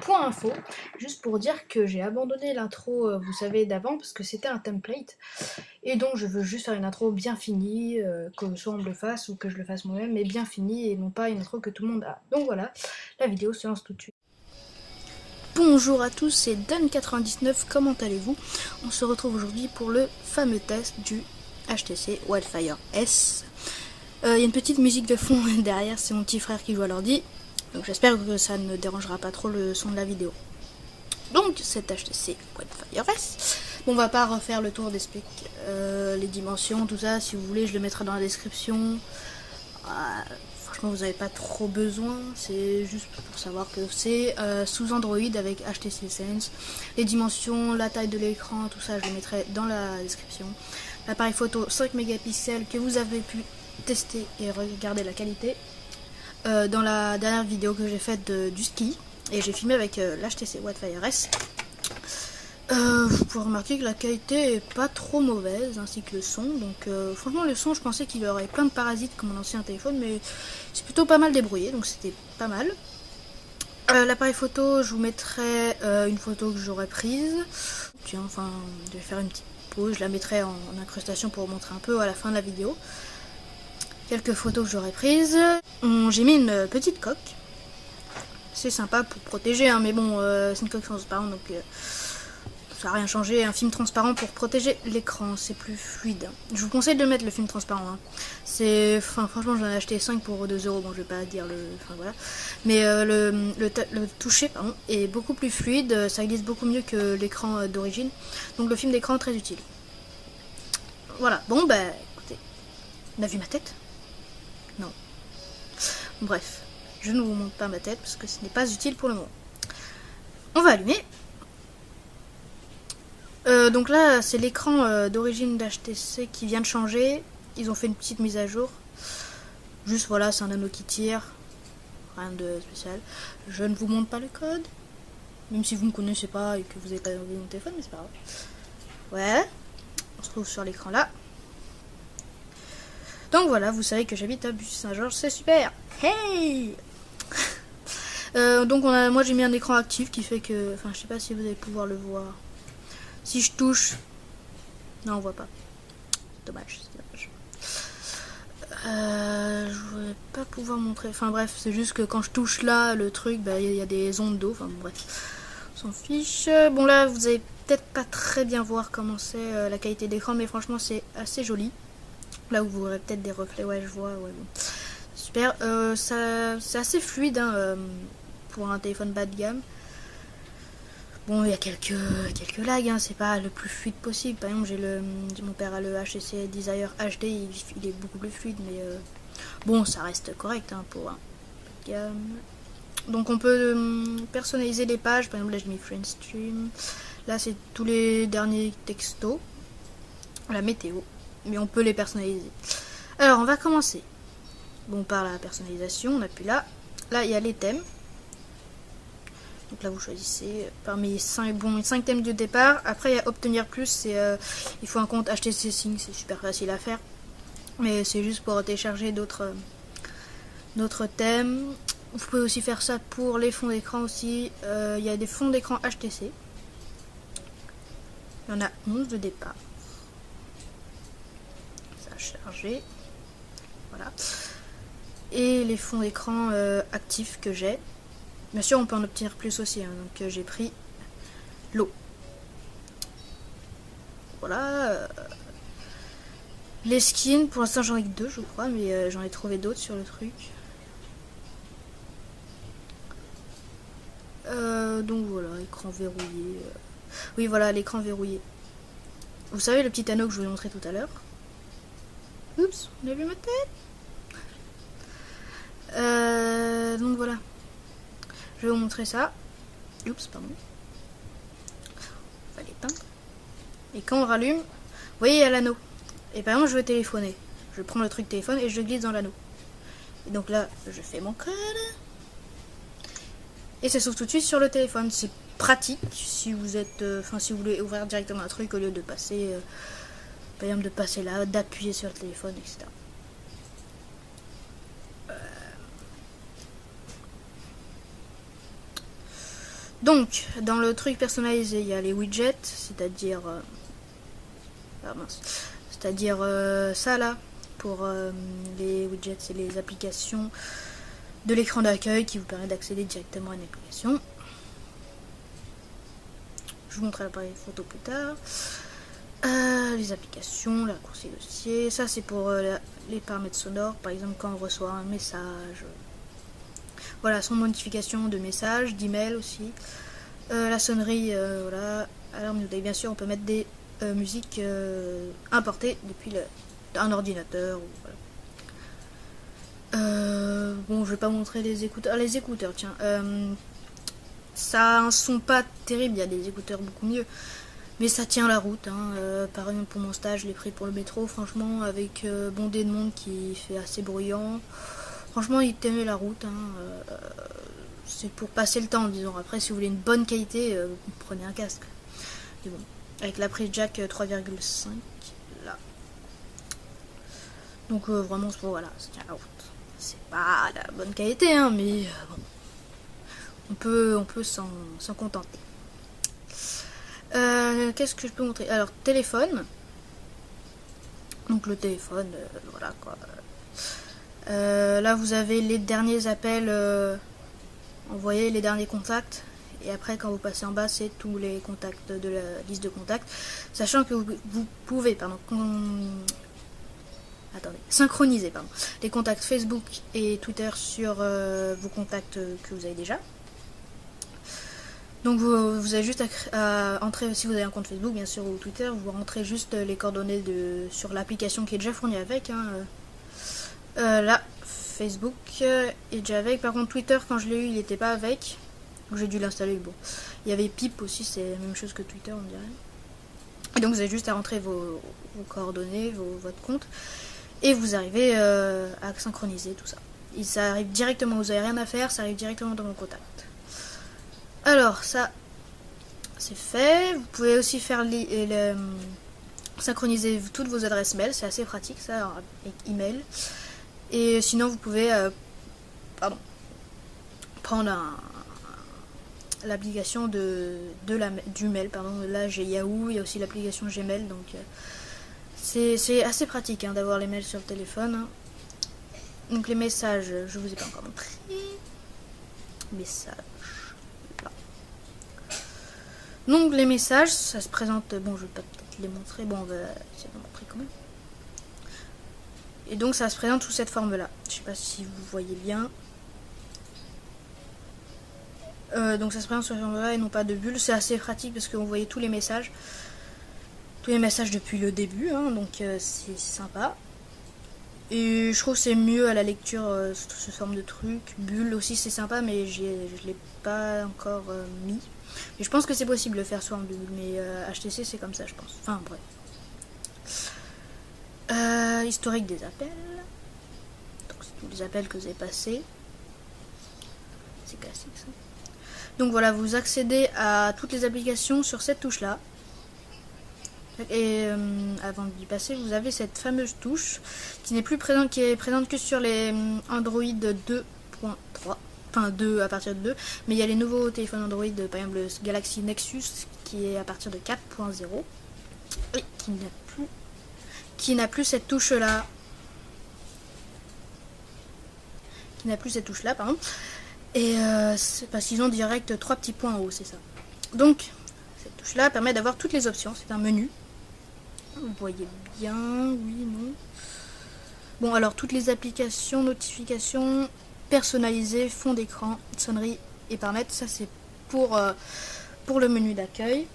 point info, juste pour dire que j'ai abandonné l'intro, vous savez, d'avant, parce que c'était un template, et donc je veux juste faire une intro bien finie, que soit on me le fasse ou que je le fasse moi-même, mais bien finie, et non pas une intro que tout le monde a. Donc voilà, la vidéo se lance tout de suite. Bonjour à tous, c'est Dan99, comment allez-vous? On se retrouve aujourd'hui pour le fameux test du HTC Wildfire S. Il y a une petite musique de fond derrière, c'est mon petit frère qui joue à l'ordi. Donc j'espère que ça ne dérangera pas trop le son de la vidéo. Donc cet HTC Wildfire S. Bon, on va pas refaire le tour des specs, les dimensions, tout ça. Si vous voulez, je le mettrai dans la description. Franchement, vous n'avez pas trop besoin. C'est juste pour savoir que c'est sous Android avec HTC Sense. Les dimensions, la taille de l'écran, tout ça, je le mettrai dans la description. L'appareil photo 5 mégapixels que vous avez pu tester et regarder la qualité. Dans la dernière vidéo que j'ai faite du ski, et j'ai filmé avec l'HTC Wildfire S. Vous pouvez remarquer que la qualité est pas trop mauvaise, ainsi que le son. Donc franchement, le son, je pensais qu'il aurait plein de parasites comme mon ancien téléphone, mais c'est plutôt pas mal débrouillé, donc c'était pas mal. L'appareil photo, je vous mettrai une photo que j'aurais prise. Tiens, enfin, je vais faire une petite pause, je la mettrai en incrustation pour vous montrer un peu à la fin de la vidéo. Quelques photos que j'aurais prises. J'ai mis une petite coque. C'est sympa pour protéger, hein, mais bon, c'est une coque transparente, donc ça n'a rien changé. Un film transparent pour protéger l'écran, c'est plus fluide. Je vous conseille de mettre le film transparent. Hein. Franchement, j'en ai acheté 5 pour 2 euros. Bon, je vais pas dire le. Enfin voilà. Mais le toucher, pardon, est beaucoup plus fluide. Ça glisse beaucoup mieux que l'écran d'origine. Donc le film d'écran très utile. Voilà. Bon, bah, écoutez, on a vu ma tête? Non. Bref, je ne vous montre pas ma tête parce que ce n'est pas utile pour le moment. On va allumer. Donc là, c'est l'écran d'origine d'HTC qui vient de changer. Ils ont fait une petite mise à jour. Juste voilà, c'est un anneau qui tire. Rien de spécial. Je ne vous montre pas le code. Même si vous ne me connaissez pas et que vous n'avez pas envie de mon téléphone, mais c'est pas grave. Ouais. On se trouve sur l'écran là. Donc voilà, vous savez que j'habite à Bussy-Saint-Georges, c'est super. Hey. Donc moi j'ai mis un écran actif qui fait que, enfin je sais pas si vous allez pouvoir le voir. Si je touche, non on voit pas. Dommage, c'est dommage. Je vais pas pouvoir montrer. Enfin bref, c'est juste que quand je touche là le truc, bah il y a des ondes d'eau. Enfin bon, bref, on s'en fiche. Bon là vous allez peut-être pas très bien voir comment c'est la qualité d'écran, mais franchement c'est assez joli. Là où vous aurez peut-être des reflets, ouais je vois, ouais bon. Super, c'est assez fluide hein, pour un téléphone bas de gamme. Bon, il y a quelques lags, hein, c'est pas le plus fluide possible. Par exemple, mon père a le HTC Desire HD, il est beaucoup plus fluide, mais bon, ça reste correct hein, pour un bas de gamme. Donc on peut personnaliser les pages, par exemple là j'ai mis Friendstream. Là c'est tous les derniers textos, la météo, mais on peut les personnaliser. Alors on va commencer. Bon, par la personnalisation, on appuie là. Là, il y a les thèmes. Donc là, vous choisissez parmi 5 thèmes de départ. Après, il y a obtenir plus. Il faut un compte HTC Sync. C'est super facile à faire. Mais c'est juste pour télécharger d'autres thèmes. Vous pouvez aussi faire ça pour les fonds d'écran aussi. Il y a des fonds d'écran HTC. Il y en a 11 de départ. Ça a chargé. Voilà. Et les fonds d'écran actifs que j'ai. Bien sûr, on peut en obtenir plus aussi, hein, donc j'ai pris l'eau. Voilà. Les skins, pour l'instant j'en ai que 2, je crois, mais j'en ai trouvé d'autres sur le truc. Donc voilà, écran verrouillé. Oui, voilà, l'écran verrouillé. Vous savez le petit anneau que je vous ai montré tout à l'heure? Oups, on a vu ma tête. Donc voilà. Je vais vous montrer ça. Oups, pardon. On va l'éteindre. Et quand on rallume, vous voyez, il y a l'anneau. Et par exemple, je veux téléphoner. Je prends le truc téléphone et je le glisse dans l'anneau. Et donc là, je fais mon code. Et ça s'ouvre tout de suite sur le téléphone. C'est pratique si vous êtes, si vous voulez ouvrir directement un truc au lieu de passer, par exemple, de passer là, d'appuyer sur le téléphone, etc. Donc, dans le truc personnalisé, il y a les widgets, c'est-à-dire... c'est-à-dire ça là, pour les widgets, c'est les applications de l'écran d'accueil qui vous permet d'accéder directement à une application. Je vous montrerai l'appareil photo plus tard. Les applications, les raccourcis dossiers, ça c'est pour les paramètres sonores, par exemple quand on reçoit un message. Voilà, son notification de messages, d'email aussi. La sonnerie, voilà. Alarme et bien sûr on peut mettre des musiques importées depuis un ordinateur. Ou, voilà. Bon, je vais pas montrer les écouteurs. Les écouteurs, tiens. Ça a un son pas terrible, il y a des écouteurs beaucoup mieux. Mais ça tient la route. Hein. Par exemple, pour mon stage, je l'ai pris pour le métro, franchement, avec bondé de monde qui fait assez bruyant. Franchement, il tenait la route. Hein. C'est pour passer le temps, disons. Après, si vous voulez une bonne qualité, vous prenez un casque. Mais bon, avec la prise jack 3,5 là. Donc vraiment, voilà, ça tient la route. C'est pas la bonne qualité, hein, mais bon, on peut s'en contenter. Qu'est-ce que je peux montrer? Alors, téléphone. Donc le téléphone, voilà quoi. Là, vous avez les derniers appels envoyés, les derniers contacts. Et après, quand vous passez en bas, c'est tous les contacts de la liste de contacts. Sachant que vous pouvez, synchroniser les contacts Facebook et Twitter sur vos contacts que vous avez déjà. Donc vous avez juste à entrer, si vous avez un compte Facebook bien sûr ou Twitter, vous rentrez juste les coordonnées sur l'application qui est déjà fournie avec. Hein. Là, Facebook est déjà avec. Par contre Twitter, quand je l'ai eu, il n'était pas avec. Donc j'ai dû l'installer. Bon, il y avait Pip aussi, c'est la même chose que Twitter on dirait. Et donc vous avez juste à rentrer vos coordonnées, votre compte, et vous arrivez à synchroniser tout ça. Et ça arrive directement, vous n'avez rien à faire, ça arrive directement dans vos contacts. Alors ça c'est fait. Vous pouvez aussi faire synchroniser toutes vos adresses mail, c'est assez pratique ça avec email. Et sinon vous pouvez prendre l'application du mail, là j'ai Yahoo, il y a aussi l'application Gmail, donc c'est assez pratique hein, d'avoir les mails sur le téléphone. Hein. Donc les messages, je vous ai pas encore montré. Messages. Donc les messages, ça se présente, bon je vais pas peut-être les montrer, bon on va essayer de montrer quand même. Et donc ça se présente sous cette forme là, je sais pas si vous voyez bien. Donc ça se présente sous cette forme là et non pas de bulle, c'est assez pratique parce que vous voyez tous les messages depuis le début, hein, donc c'est sympa. Et je trouve que c'est mieux à la lecture ce forme de truc. Bulle aussi c'est sympa mais je l'ai pas encore mis. Et je pense que c'est possible de le faire sous forme de bulle, mais HTC c'est comme ça je pense. Enfin bref. Historique des appels. Donc c'est tous les appels que vous avez passés. C'est classique ça. Donc voilà, vous accédez à toutes les applications sur cette touche là. Et avant d'y passer, vous avez cette fameuse touche qui n'est plus présente, qui est présente que sur les Android 2.3, enfin 2 à partir de 2, mais il y a les nouveaux téléphones Android, par exemple le Galaxy Nexus qui est à partir de 4.0 et qui n'a plus cette touche là, pardon. Et c'est parce qu'ils ont direct 3 petits points en haut, c'est ça. Donc cette touche là permet d'avoir toutes les options, c'est un menu. Vous voyez bien, oui, non. Bon, alors toutes les applications, notifications, personnalisées, fond d'écran, sonnerie et paramètres, ça c'est pour le menu d'accueil.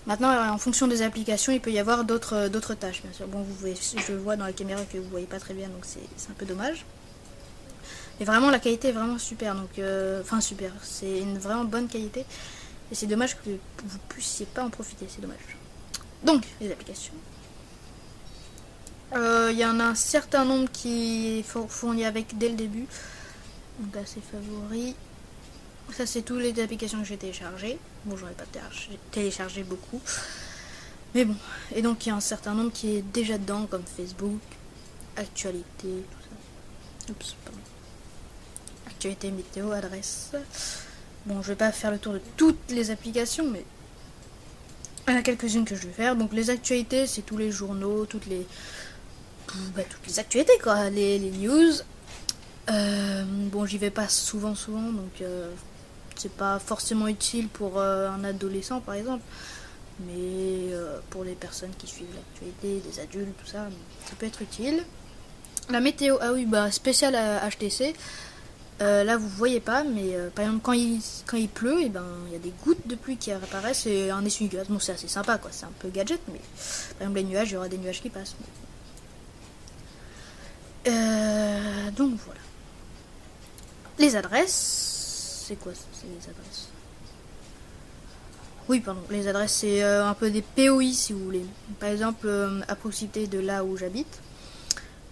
Maintenant, en fonction des applications, il peut y avoir d'autres tâches, bien sûr. Bon, vous voyez, je vois dans la caméra que vous voyez pas très bien, donc c'est un peu dommage. Mais vraiment, la qualité est vraiment super, donc enfin super, c'est une vraiment bonne qualité. Et c'est dommage que vous puissiez pas en profiter, c'est dommage. Donc, les applications. Il y en a un certain nombre qui est fourni avec dès le début. Donc là c'est favoris. Ça c'est toutes les applications que j'ai téléchargées. Bon j'en ai pas téléchargé beaucoup. Mais bon. Et donc il y a un certain nombre qui est déjà dedans comme Facebook, actualité, tout ça. Oups, pardon. Actualité, météo, adresse. Bon, je vais pas faire le tour de toutes les applications, mais il y en a quelques-unes que je vais faire. Donc les actualités, c'est tous les journaux, toutes les actualités quoi, les news. Bon, j'y vais pas souvent, donc c'est pas forcément utile pour un adolescent par exemple, mais pour les personnes qui suivent l'actualité, des adultes, tout ça, ça peut être utile. La météo, ah oui, bah spécial à HTC. Là vous voyez pas, mais par exemple quand il pleut, et ben il y a des gouttes de pluie qui apparaissent et un essuie-glace. Bon, c'est assez sympa quoi, c'est un peu gadget, mais par exemple les nuages, il y aura des nuages qui passent. Donc voilà. Les adresses, c'est quoi ça? C'est les adresses. Oui, pardon, les adresses c'est un peu des POI si vous voulez. Par exemple, à proximité de là où j'habite,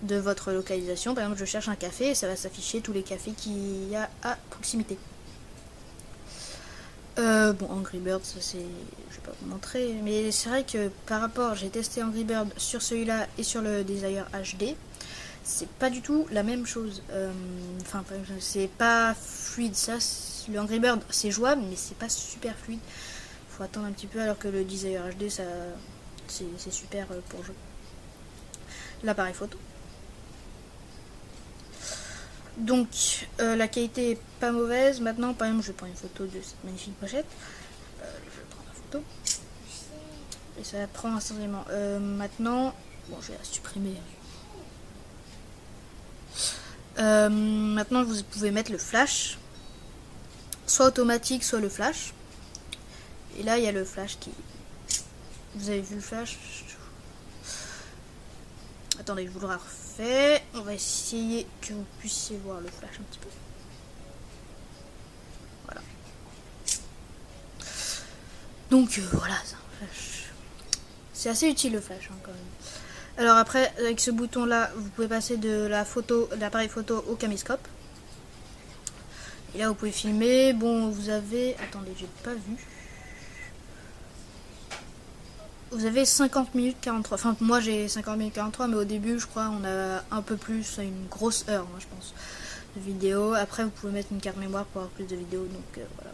de votre localisation. Par exemple, je cherche un café et ça va s'afficher tous les cafés qu'il y a à proximité. Bon, Angry Birds, ça c'est... je vais pas vous montrer, mais c'est vrai que par rapport... J'ai testé Angry Birds sur celui-là et sur le Desire HD. C'est pas du tout la même chose. Enfin, c'est pas fluide. Ça, le Angry Bird, c'est jouable, mais c'est pas super fluide. Faut attendre un petit peu, alors que le Desire HD, ça, c'est super pour jouer. L'appareil photo. Donc, la qualité est pas mauvaise. Maintenant, par exemple, je prends une photo de cette magnifique pochette. Je prends la photo. Et ça prend instantanément. Maintenant, bon, je vais la supprimer. Maintenant, vous pouvez mettre le flash, soit automatique, soit le flash. Et là, il y a le flash qui... Vous avez vu le flash? Attendez, je vous le refais. On va essayer que vous puissiez voir le flash un petit peu. Voilà. Donc, voilà, c'est un flash. C'est assez utile le flash, hein, quand même. Alors après, avec ce bouton là, vous pouvez passer de la photo, l'appareil photo au caméscope. Et là vous pouvez filmer. Bon, vous avez... Attendez, j'ai pas vu. Vous avez 50 minutes 43. Enfin, moi j'ai 50 minutes 43, mais au début, je crois, on a un peu plus, une grosse heure, moi je pense, de vidéo. Après, vous pouvez mettre une carte mémoire pour avoir plus de vidéos. Donc voilà.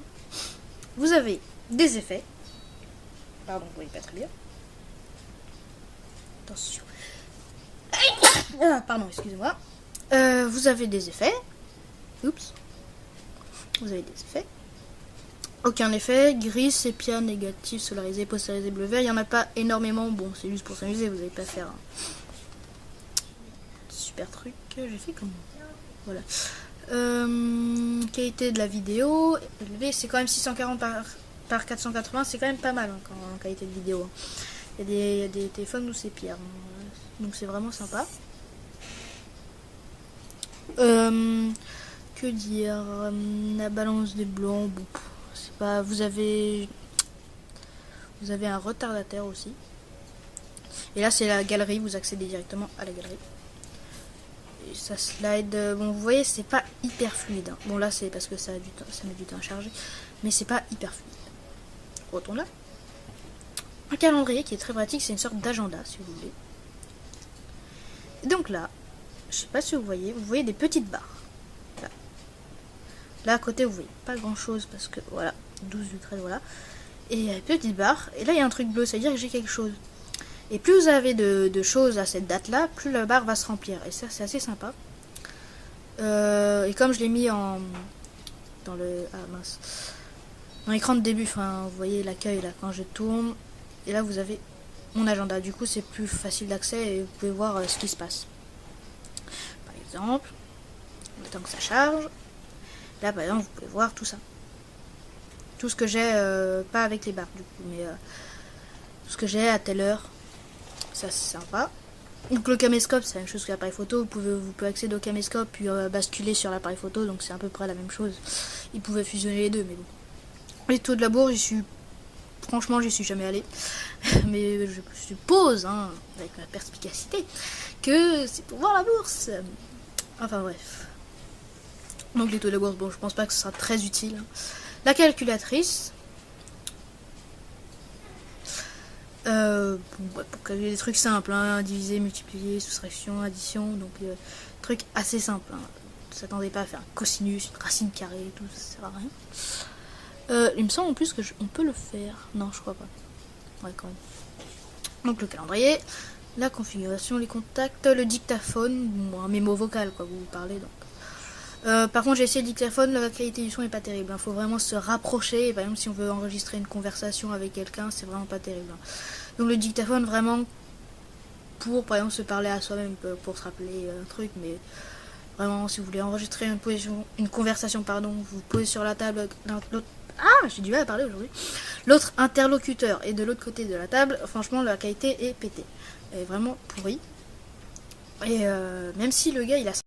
Vous avez des effets. Pardon, vous voyez pas très bien. Attention. Ah, pardon, excusez-moi. Vous avez des effets. Oups. Vous avez des effets. Aucun effet. Gris, sépia, négatif, solarisé, postérisé, bleu, vert. Il n'y en a pas énormément. Bon, c'est juste pour s'amuser. Vous n'allez pas faire un super truc. J'ai fait comme... Voilà. Qualité de la vidéo. C'est quand même 640 par 480. C'est quand même pas mal, hein, en qualité de vidéo. Il y a des téléphones où c'est pire. Donc c'est vraiment sympa. Que dire, la balance des blancs, bon, c'est pas... Vous avez un retardateur aussi. Et là c'est la galerie, vous accédez directement à la galerie. Et ça slide, bon vous voyez c'est pas hyper fluide, hein. Bon là c'est parce que ça met du temps à charger, mais c'est pas hyper fluide. Retourne là. Un calendrier qui est très pratique, c'est une sorte d'agenda si vous voulez. Et donc là, je sais pas si vous voyez des petites barres. Là à côté vous voyez pas grand chose parce que voilà, 12 du 13, voilà. Et il y a une petite barre, et là il y a un truc bleu, ça veut dire que j'ai quelque chose. Et plus vous avez de choses à cette date là, plus la barre va se remplir. Et ça c'est assez sympa. Et comme je l'ai mis dans l'écran de début, enfin vous voyez l'accueil là quand je tourne. Et là vous avez mon agenda, du coup c'est plus facile d'accès et vous pouvez voir ce qui se passe. Par exemple, le temps que ça charge. Là par exemple vous pouvez voir tout ça. Tout ce que j'ai, pas avec les barres du coup, mais tout ce que j'ai à telle heure. Ça c'est sympa. Donc le caméscope c'est la même chose que l'appareil photo. Vous pouvez accéder au caméscope puis basculer sur l'appareil photo, donc c'est à peu près la même chose. Ils pouvaient fusionner les deux, mais bon. Les taux de la bourre, franchement j'y suis jamais allé. Mais je suppose, hein, avec ma perspicacité, que c'est pour voir la bourse. Enfin bref. Donc les taux de la bourse, bon je pense pas que ce sera très utile. Hein. La calculatrice. Bon, ouais, pour calculer des trucs simples, hein, diviser, multiplier, soustraction, addition, donc trucs assez simples. Hein. Ne s'attendez pas à faire un cosinus, une racine carrée, tout ça sert à rien. Il me semble en plus que on peut le faire. Non, je crois pas. Ouais, quand même. Donc le calendrier, la configuration, les contacts, le dictaphone, bon, un mémo vocal quoi, vous parlez donc. Par contre j'ai essayé le dictaphone, la qualité du son est pas terrible, il faut vraiment se rapprocher, par exemple si on veut enregistrer une conversation avec quelqu'un, c'est vraiment pas terrible. Donc le dictaphone vraiment pour par exemple se parler à soi-même, pour se rappeler un truc, mais vraiment si vous voulez enregistrer une conversation, pardon, vous posez sur la table l'autre. Ah, j'ai du mal à parler aujourd'hui. L'autre interlocuteur est de l'autre côté de la table. Franchement, la qualité est pétée. Elle est vraiment pourrie. Et même si le gars, il a